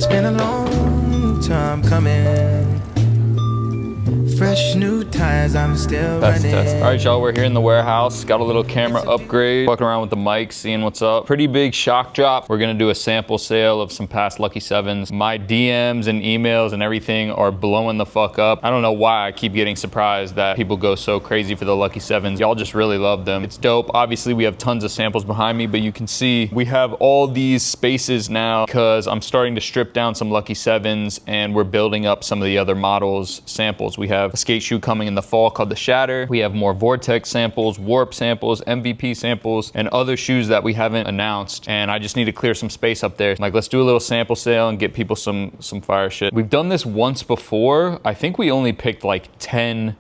It's been a long time coming. Fresh new tires, I'm still running. All right, y'all, we're here in the warehouse. Got a little camera upgrade. Fucking around with the mic, seeing what's up. Pretty big shock drop. We're gonna do a sample sale of some past Lucky 7s. My DMs and emails and everything are blowing the fuck up. I don't know why I keep getting surprised that people go so crazy for the Lucky 7s. Y'all just really love them. It's dope. Obviously, we have tons of samples behind me, but you can see we have all these spaces now because I'm starting to strip down some Lucky 7s and we're building up some of the other models samples. We have a skate shoe coming in the fall called the Shatter. We have more Vortex samples, Warp samples, MVP samples, and other shoes that we haven't announced. And I just need to clear some space up there. Like, let's do a little sample sale and get people some fire shit. We've done this once before. I think we only picked like 10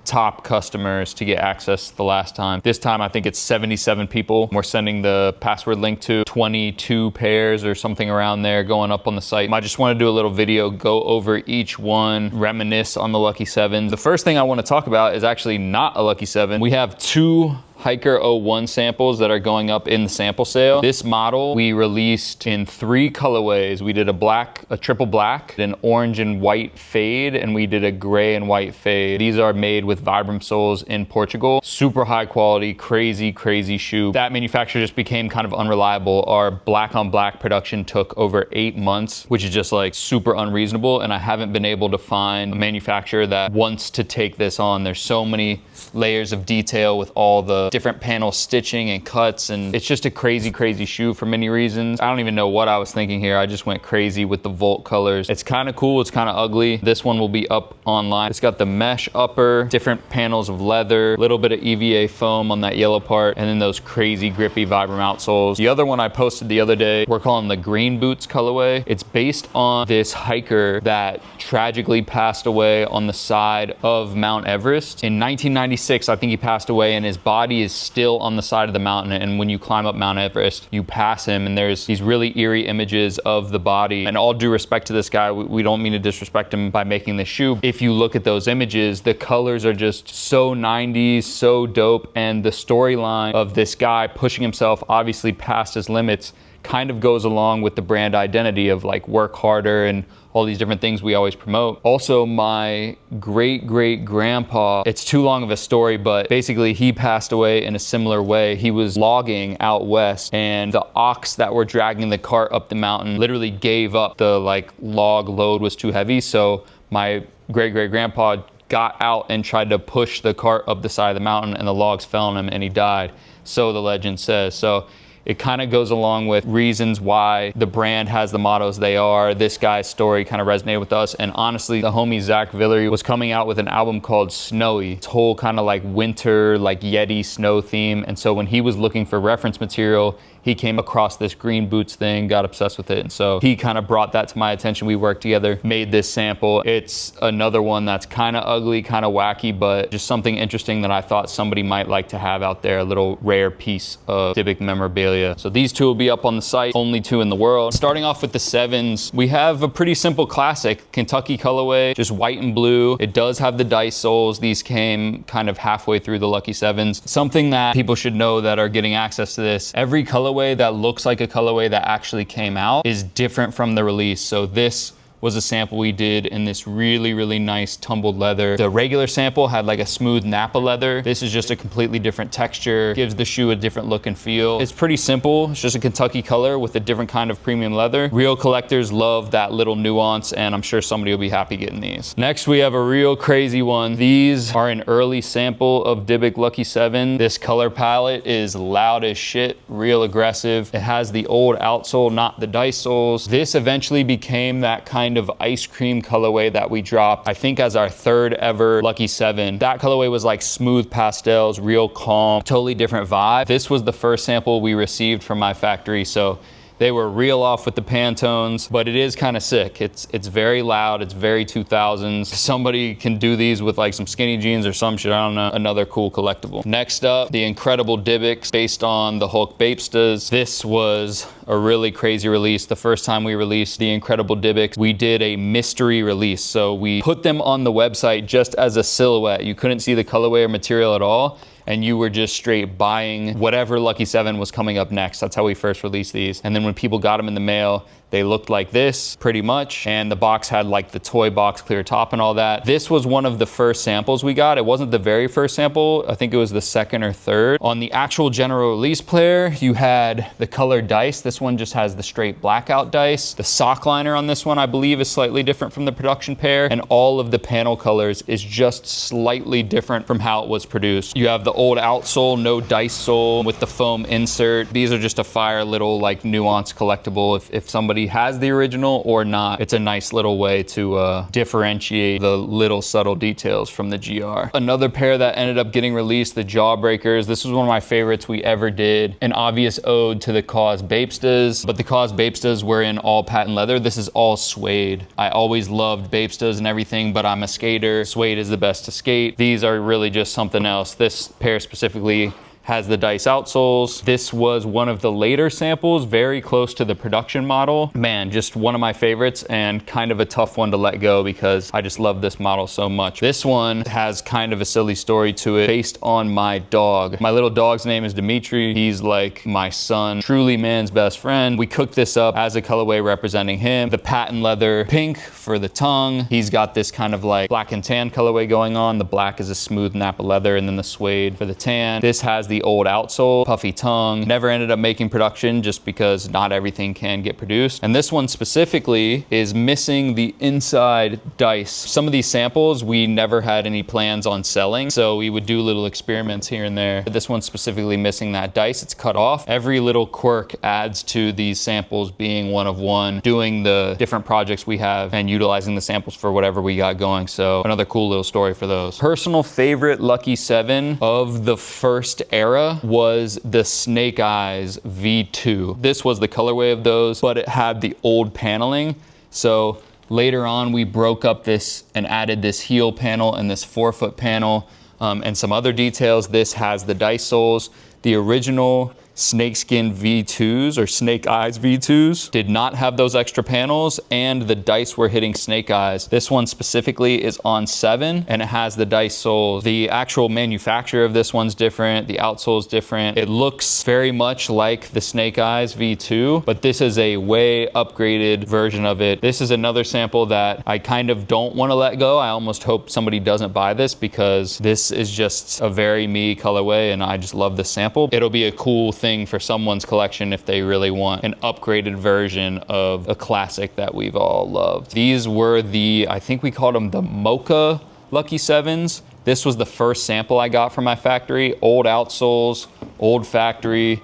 top customers to get access the last time. This time, I think it's 77 people. We're sending the password link to 22 pairs or something around there going up on the site. I just want to do a little video, go over each one, reminisce on the Lucky 7. The first thing I want to talk about is actually not a Lucky 7. We have two Hiker 01 samples that are going up in the sample sale. This model we released in 3 colorways. We did a triple black, an orange and white fade, and we did a gray and white fade. These are made with Vibram soles in Portugal. Super high quality, crazy shoe. That manufacturer just became kind of unreliable. Our black on black production took over 8 months, which is just like super unreasonable. And I haven't been able to find a manufacturer that wants to take this on. There's so many layers of detail with all the different panel stitching and cuts, and it's just a crazy shoe for many reasons. I don't even know what I was thinking here. I just went crazy with the Volt colors. It's kind of cool, it's kind of ugly. This one will be up online. It's got the mesh upper, different panels of leather, a little bit of EVA foam on that yellow part, and then those crazy grippy Vibram outsoles. The other one I posted the other day, we're calling the Green Boots colorway. It's based on this hiker that tragically passed away on the side of Mount Everest. In 1996, I think he passed away, and his body is still on the side of the mountain. And when you climb up Mount Everest, you pass him, and there's these really eerie images of the body. And all due respect to this guy, we don't mean to disrespect him by making this shoe. If you look at those images, the colors are just so 90s, so dope. And the storyline of this guy pushing himself obviously past his limits kind of goes along with the brand identity of like work harder and all these different things we always promote. Also, my great grandpa, it's too long of a story, but basically he passed away in a similar way. He was logging out west, and the ox that were dragging the cart up the mountain literally gave up. The like log load was too heavy, so my great grandpa got out and tried to push the cart up the side of the mountain, and the logs fell on him and he died. So the legend says. So it kind of goes along with reasons why the brand has the mottos they are. This guy's story kind of resonated with us. And honestly, the homie Zach Villery was coming out with an album called Snowy. It's whole kind of like winter, like Yeti snow theme. And so when he was looking for reference material, he came across this Green Boots thing, got obsessed with it. And so he kind of brought that to my attention. We worked together, made this sample. It's another one that's kind of ugly, kind of wacky, but just something interesting that I thought somebody might like to have out there, a little rare piece of Dybbuk memorabilia. So these two will be up on the site, only 2 in the world. Starting off with the 7s, we have a pretty simple classic, Kentucky colorway, just white and blue. It does have the dice soles. These came kind of halfway through the Lucky 7s. Something that people should know that are getting access to this, every colorway that looks like a colorway that actually came out is different from the release. So this was a sample we did in this really nice tumbled leather. The regular sample had like a smooth Napa leather. This is just a completely different texture, gives the shoe a different look and feel. It's pretty simple. It's just a Kentucky color with a different kind of premium leather. Real collectors love that little nuance, and I'm sure somebody will be happy getting these. Next, we have a real crazy one. These are an early sample of Dybbuk Lucky 7. This color palette is loud as shit, real aggressive. It has the old outsole, not the dice soles. This eventually became that kind of ice cream colorway that we dropped, I think as our 3rd ever Lucky 7. That colorway was like smooth pastels, real calm, totally different vibe. This was the first sample we received from my factory, so they were real off with the Pantones, but it is kind of sick. It's very loud, it's very 2000s. Somebody can do these with like some skinny jeans or some shit, I don't know. Another cool collectible. Next up, the incredible Dybbuk based on the Hulk Bapestas. This was a really crazy release. The first time we released the Incredible Dybbuk, we did a mystery release. So we put them on the website just as a silhouette. You couldn't see the colorway or material at all, and you were just straight buying whatever Lucky 7 was coming up next. That's how we first released these. And then when people got them in the mail, they looked like this pretty much, and the box had like the toy box clear top and all that. This was one of the first samples we got. It wasn't the very first sample. I think it was the second or third. On the actual general release player, you had the colored dice. This one just has the straight blackout dice. The sock liner on this one, I believe, is slightly different from the production pair, and all of the panel colors is just slightly different from how it was produced. You have the old outsole, no dice sole with the foam insert. These are just a fire little like nuanced collectible. If somebody has the original or not, it's a nice little way to differentiate the little subtle details from the GR. Another pair that ended up getting released, the Jawbreakers. This was one of my favorites we ever did. An obvious ode to the KAWS Bapestas, but the KAWS Bapestas were in all patent leather. This is all suede. I always loved Bapestas and everything, but I'm a skater. Suede is the best to skate. These are really just something else. This pair specifically has the dice outsoles. This was one of the later samples, very close to the production model. Man, just one of my favorites and kind of a tough one to let go because I just love this model so much. This one has kind of a silly story to it based on my dog. My little dog's name is Dimitri. He's like my son, truly man's best friend. We cooked this up as a colorway representing him. The patent leather pink for the tongue. He's got this kind of like black and tan colorway going on. The black is a smooth Napa leather and then the suede for the tan. This has the old outsole, puffy tongue. Never ended up making production just because not everything can get produced. And this one specifically is missing the inside dice. Some of these samples we never had any plans on selling, so we would do little experiments here and there. But this one's specifically missing that dice. It's cut off. Every little quirk adds to these samples being one of one, doing the different projects we have and utilizing the samples for whatever we got going. So another cool little story for those. Personal favorite Lucky 7 of the first era was the Snake Eyes V2. This was the colorway of those, but it had the old paneling. So later on, we broke up this and added this heel panel and this forefoot panel and some other details. This has the dice soles. The original Snakeskin V2s or Snake Eyes V2s did not have those extra panels, and the dice were hitting Snake Eyes. This one specifically is on 7 and it has the dice soles. The actual manufacturer of this one's different. The outsole is different. It looks very much like the Snake Eyes V2, but this is a way upgraded version of it. This is another sample that I kind of don't want to let go. I almost hope somebody doesn't buy this because this is just a very me colorway and I just love this sample. It'll be a cool thing for someone's collection if they really want an upgraded version of a classic that we've all loved. These were the, I think we called them the Mocha Lucky 7s. This was the first sample I got from my factory. Old outsoles, old factory.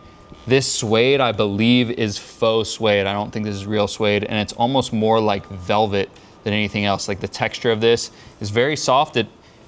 This suede, I believe, is faux suede. I don't think this is real suede, and it's almost more like velvet than anything else. Like the texture of this is very soft.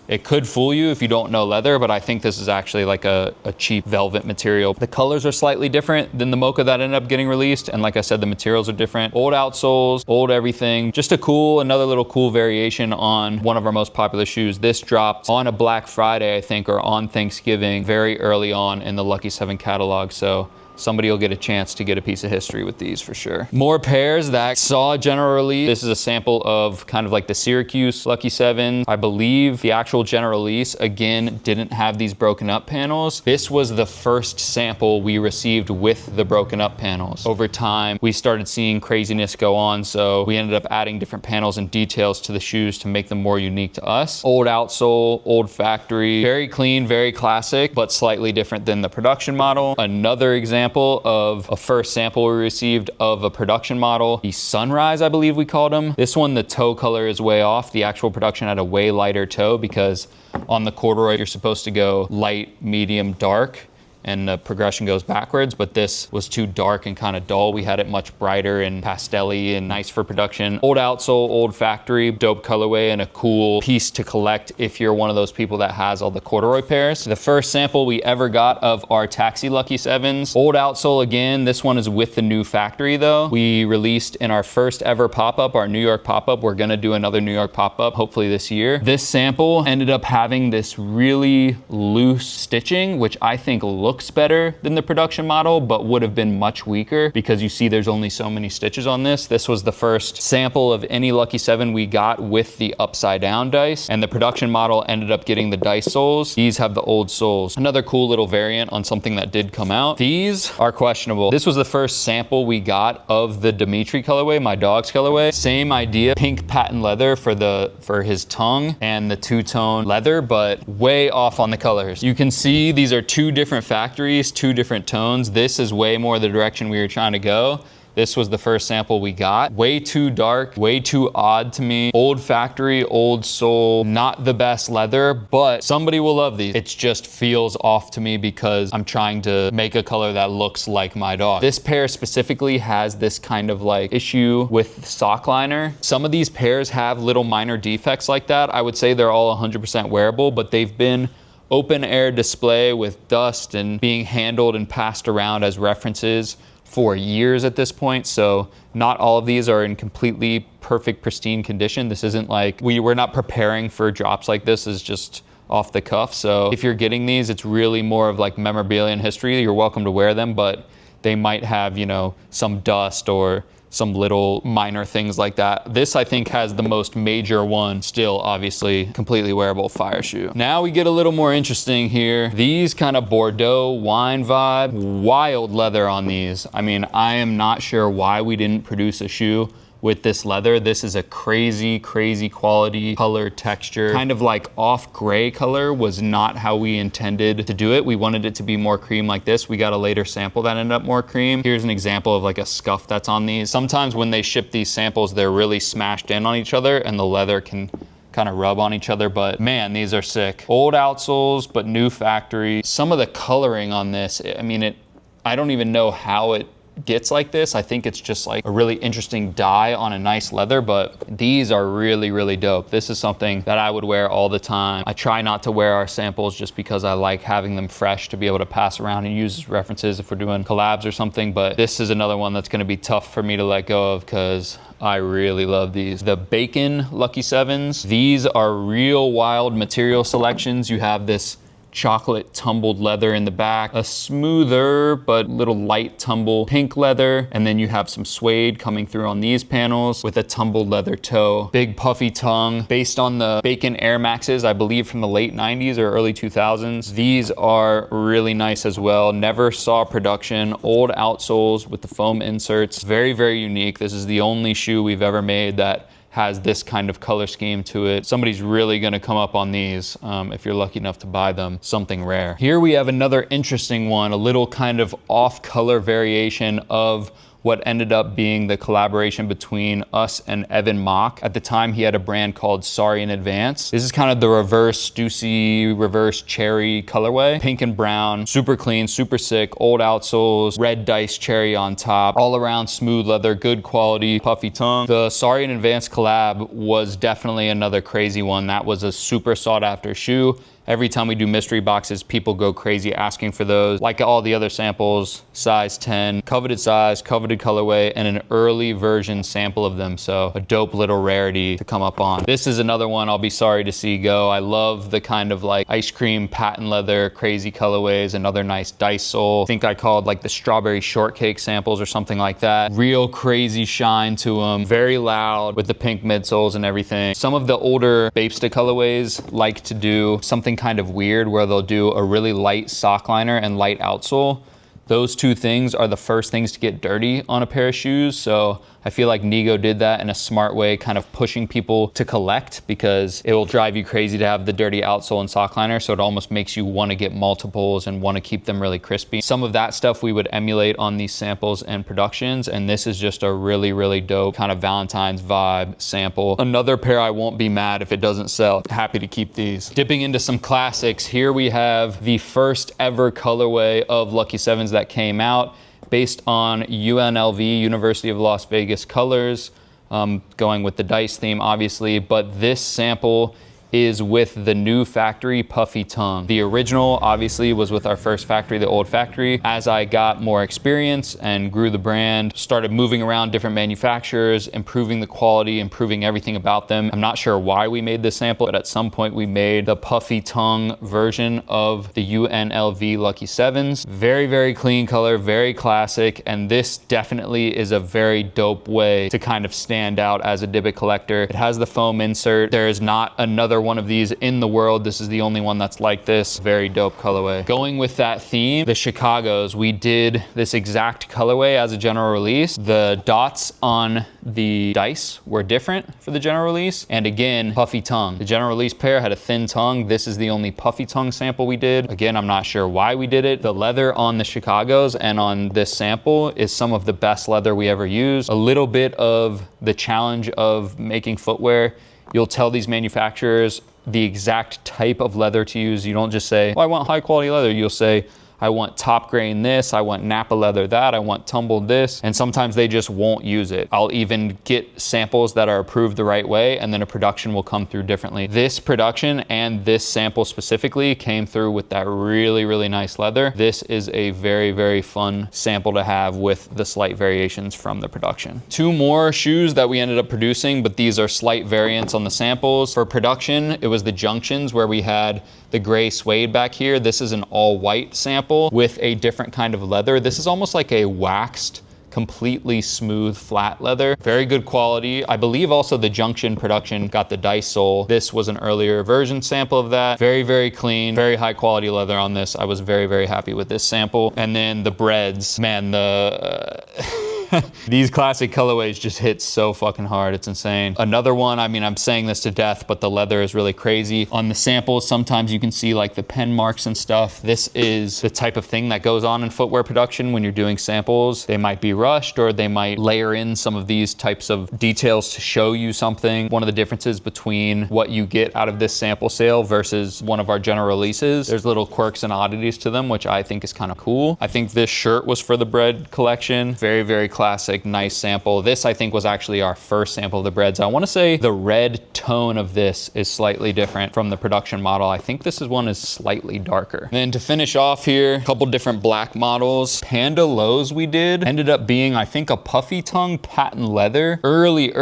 It could fool you if you don't know leather, but I think this is actually like a cheap velvet material. The colors are slightly different than the Mocha that ended up getting released. And like I said, the materials are different. Old outsoles, old everything. Just another little cool variation on one of our most popular shoes. This dropped on a Black Friday, I think, or on Thanksgiving, very early on in the Lucky 7 catalog. So somebody will get a chance to get a piece of history with these for sure. More pairs that saw a general release. This is a sample of kind of like the Syracuse Lucky 7. I believe the actual general release, again, didn't have these broken up panels. This was the first sample we received with the broken up panels. Over time, we started seeing craziness go on, so we ended up adding different panels and details to the shoes to make them more unique to us. Old outsole, old factory, very clean, very classic, but slightly different than the production model. Another example of a first sample we received of a production model, the Sunrise, I believe we called them. This one, the toe color is way off. The actual production had a way lighter toe because on the corduroy, you're supposed to go light, medium, dark, and the progression goes backwards, but this was too dark and kind of dull. We had it much brighter and pastel-y and nice for production. Old outsole, old factory, dope colorway, and a cool piece to collect if you're one of those people that has all the corduroy pairs. The first sample we ever got of our Taxi Lucky 7s. Old outsole again. This one is with the new factory though. We released in our first ever pop-up, our New York pop-up. We're gonna do another New York pop-up hopefully this year. This sample ended up having this really loose stitching, which I think looks looks better than the production model, but would have been much weaker because you see there's only so many stitches on this. This was the first sample of any Lucky 7 we got with the upside down dice, and the production model ended up getting the dice soles. These have the old soles. Another cool little variant on something that did come out. These are questionable. This was the first sample we got of the Dimitri colorway, my dog's colorway. Same idea, pink patent leather for his tongue and the two-tone leather, but way off on the colors. You can see these are two different factories, two different tones. This is way more the direction we were trying to go. This was the first sample we got. Way too dark, way too odd to me. Old factory, old sole, not the best leather, but somebody will love these. It just feels off to me because I'm trying to make a color that looks like my dog. This pair specifically has this kind of like issue with sock liner. Some of these pairs have little minor defects like that. I would say they're all 100% wearable, but they've been open air display with dust and being handled and passed around as references for years at this point, so not all of these are in completely perfect, pristine condition. This isn't like, we're not preparing for drops like this. Is just off the cuff. So if you're getting these, it's really more of like memorabilia and history. You're welcome to wear them, but they might have, you know, some dust or some little minor things like that. This, I think, has the most major one. Still, obviously, completely wearable fire shoe. Now we get a little more interesting here. These kind of Bordeaux wine vibe, wild leather on these. I mean, I am not sure why we didn't produce a shoe with this leather. This is a crazy, crazy quality color texture. Kind of like off gray color was not how we intended to do it. We wanted it to be more cream like this. We got a later sample that ended up more cream. Here's an example of like a scuff that's on these. Sometimes when they ship these samples, they're really smashed in on each other and the leather can kind of rub on each other, but man, these are sick. Old outsoles, but new factory. Some of the coloring on this, I mean, I don't even know how it gets like this. I think it's just like a really interesting dye on a nice leather, but these are really, really dope. This is something that I would wear all the time. I try not to wear our samples just because I like having them fresh to be able to pass around and use as references if we're doing collabs or something, but this is another one that's gonna be tough for me to let go of because I really love these. The Bacon Lucky 7s. These are real wild material selections. You have this chocolate tumbled leather in the back, a smoother but little light tumble pink leather, and then you have some suede coming through on these panels with a tumbled leather toe. Big puffy tongue based on the Bacon Air Maxes, I believe from the late 90s or early 2000s. These are really nice as well. Never saw production. Old outsoles with the foam inserts. Very, very unique. This is the only shoe we've ever made that has this kind of color scheme to it. Somebody's really gonna come up on these if you're lucky enough to buy them, something rare. Here we have another interesting one, a little kind of off color variation of what ended up being the collaboration between us and Evan Mock. At the time, he had a brand called Sorry in Advance. This is kind of the reverse Stussy, reverse cherry colorway. Pink and brown, super clean, super sick, old outsoles, red dice cherry on top, all around smooth leather, good quality, puffy tongue. The Sorry in Advance collab was definitely another crazy one. That was a super sought after shoe. Every time we do mystery boxes, people go crazy asking for those. Like all the other samples, size 10, coveted size, coveted colorway, and an early version sample of them. So a dope little rarity to come up on. This is another one I'll be sorry to see go. I love the kind of like ice cream patent leather, crazy colorways, another nice dice sole. I think I called like the strawberry shortcake samples or something like that. Real crazy shine to them. Very loud with the pink midsoles and everything. Some of the older Bapesta colorways like to do something kind of weird where they'll do a really light sock liner and light outsole. Those two things are the first things to get dirty on a pair of shoes. So I feel like Nigo did that in a smart way, kind of pushing people to collect because it will drive you crazy to have the dirty outsole and sock liner. So it almost makes you want to get multiples and want to keep them really crispy. Some of that stuff we would emulate on these samples and productions. And this is just a really, really dope kind of Valentine's vibe sample. Another pair I won't be mad if it doesn't sell. Happy to keep these. Dipping into some classics. Here we have the first ever colorway of Lucky 7s that came out, based on UNLV, University of Las Vegas colors, going with the dice theme, obviously. But this sample is with the new factory Puffy Tongue. The original obviously was with our first factory, the old factory. As I got more experience and grew the brand, started moving around different manufacturers, improving the quality, improving everything about them. I'm not sure why we made this sample, but at some point we made the Puffy Tongue version of the UNLV Lucky 7s. Very, very clean color, very classic, and this definitely is a very dope way to kind of stand out as a Dybbuk collector. It has the foam insert. There is not another one of these in the world. This is the only one that's like this. Very dope colorway. Going with that theme, the Chicagos, we did this exact colorway as a general release. The dots on the dice were different for the general release. And again, Puffy Tongue. The general release pair had a thin tongue. This is the only Puffy Tongue sample we did. Again, I'm not sure why we did it. The leather on the Chicagos and on this sample is some of the best leather we ever used. A little bit of the challenge of making footwear. You'll tell these manufacturers the exact type of leather to use. You don't just say, oh, I want high quality leather. You'll say, I want top grain this, I want Napa leather that, I want tumbled this, and sometimes they just won't use it. I'll even get samples that are approved the right way, and then a production will come through differently. This production and this sample specifically came through with that really, really nice leather. This is a very, very fun sample to have with the slight variations from the production. Two more shoes that we ended up producing, but these are slight variants on the samples. For production, it was the Junctions where we had the gray suede back here. This is an all white sample with a different kind of leather. This is almost like a waxed, completely smooth, flat leather. Very good quality. I believe also the Junction production got the dice sole. This was an earlier version sample of that. Very, very clean, very high quality leather on this. I was very, very happy with this sample. And then the breads, man, these classic colorways just hit so fucking hard. It's insane. Another one, I mean, I'm saying this to death, but the leather is really crazy. On the samples, sometimes you can see like the pen marks and stuff. This is the type of thing that goes on in footwear production when you're doing samples. They might be rushed or they might layer in some of these types of details to show you something. One of the differences between what you get out of this sample sale versus one of our general releases, there's little quirks and oddities to them, which I think is kind of cool. I think this shirt was for the bread collection. Very, very classic, nice sample. This I think was actually our first sample of the breads. I want to say the red tone of this is slightly different from the production model. I think this one is slightly darker. And then to finish off here, a couple different black models. Panda lows we did ended up being, I think, a Puffy Tongue patent leather. Early,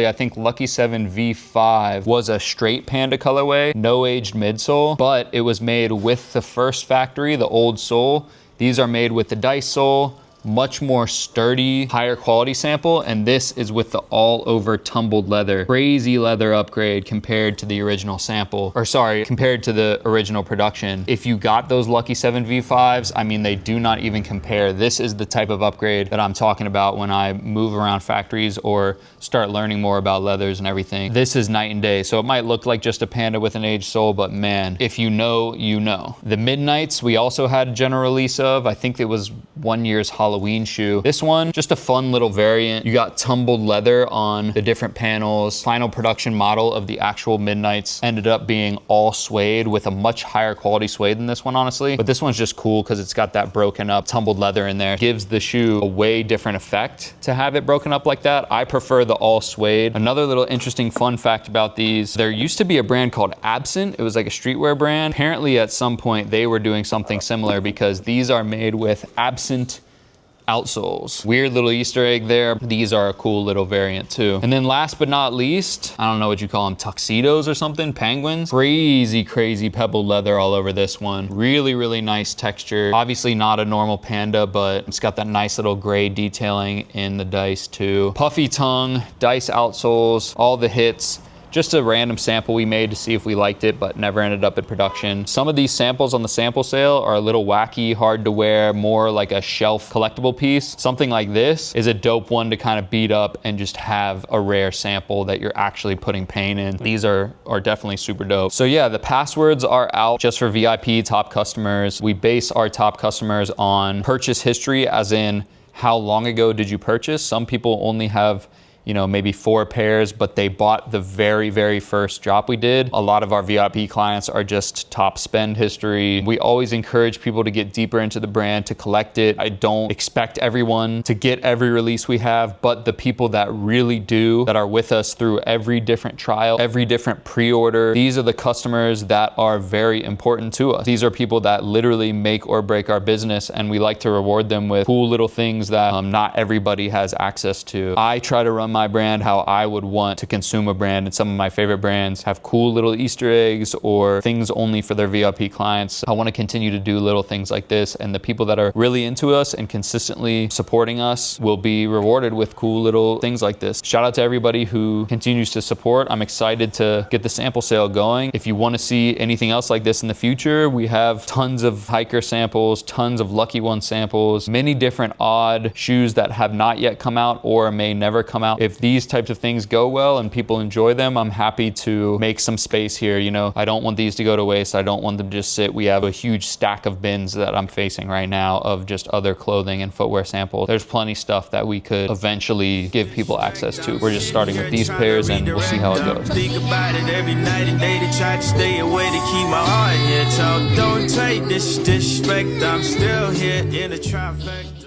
I think Lucky 7 V5 was a straight Panda colorway, no aged midsole, but it was made with the first factory, the old sole. These are made with the dice sole, much more sturdy, higher quality sample, and this is with the all over tumbled leather. Crazy leather upgrade compared to the original sample, or sorry, compared to the original production. If you got those Lucky 7 V5s, I mean, they do not even compare. This is the type of upgrade that I'm talking about when I move around factories or start learning more about leathers and everything. This is night and day. So it might look like just a Panda with an aged sole, but man, if you know, you know. The Midnights, we also had a general release of, I think it was one year's Halloween shoe. This one, just a fun little variant. You got tumbled leather on the different panels. Final production model of the actual Midnights ended up being all suede with a much higher quality suede than this one, honestly. But this one's just cool because it's got that broken up tumbled leather in there. Gives the shoe a way different effect to have it broken up like that. I prefer the all suede. Another little interesting fun fact about these, there used to be a brand called Absent. It was like a streetwear brand. Apparently at some point they were doing something similar because these are made with Absent outsoles. Weird little Easter egg there. These are a cool little variant too. And then last but not least, I don't know what you call them, tuxedos or something, penguins. Crazy, crazy pebbled leather all over this one. Really, really nice texture. Obviously not a normal Panda, but it's got that nice little gray detailing in the dice too. Puffy tongue, dice outsoles, all the hits. Just a random sample we made to see if we liked it, but never ended up in production. Some of these samples on the sample sale are a little wacky, hard to wear, more like a shelf collectible piece. Something like this is a dope one to kind of beat up and just have a rare sample that you're actually putting paint in. These are definitely super dope. So yeah, the passwords are out just for VIP top customers. We base our top customers on purchase history, as in how long ago did you purchase? Some people only have you know, maybe 4 pairs, but they bought the very, very first drop we did. A lot of our VIP clients are just top spend history. We always encourage people to get deeper into the brand, to collect it. I don't expect everyone to get every release we have, but the people that really do, that are with us through every different trial, every different pre-order, these are the customers that are very important to us. These are people that literally make or break our business, and we like to reward them with cool little things that not everybody has access to. I try to run my brand how I would want to consume a brand, and some of my favorite brands have cool little Easter eggs or things only for their VIP clients. I want to continue to do little things like this, and the people that are really into us and consistently supporting us will be rewarded with cool little things like this. Shout out to everybody who continues to support. I'm excited to get the sample sale going. If you want to see anything else like this in the future, we have tons of hiker samples, tons of Lucky One samples, many different odd shoes that have not yet come out or may never come out. If these types of things go well and people enjoy them, I'm happy to make some space here. You know, I don't want these to go to waste. I don't want them to just sit. We have a huge stack of bins that I'm facing right now of just other clothing and footwear samples. There's plenty stuff that we could eventually give people access to. We're just starting with these pairs and we'll see how it goes. Think about it every night and day to try to stay away to keep my heart here. Talk, don't take this disrespect. I'm still here in the traffic.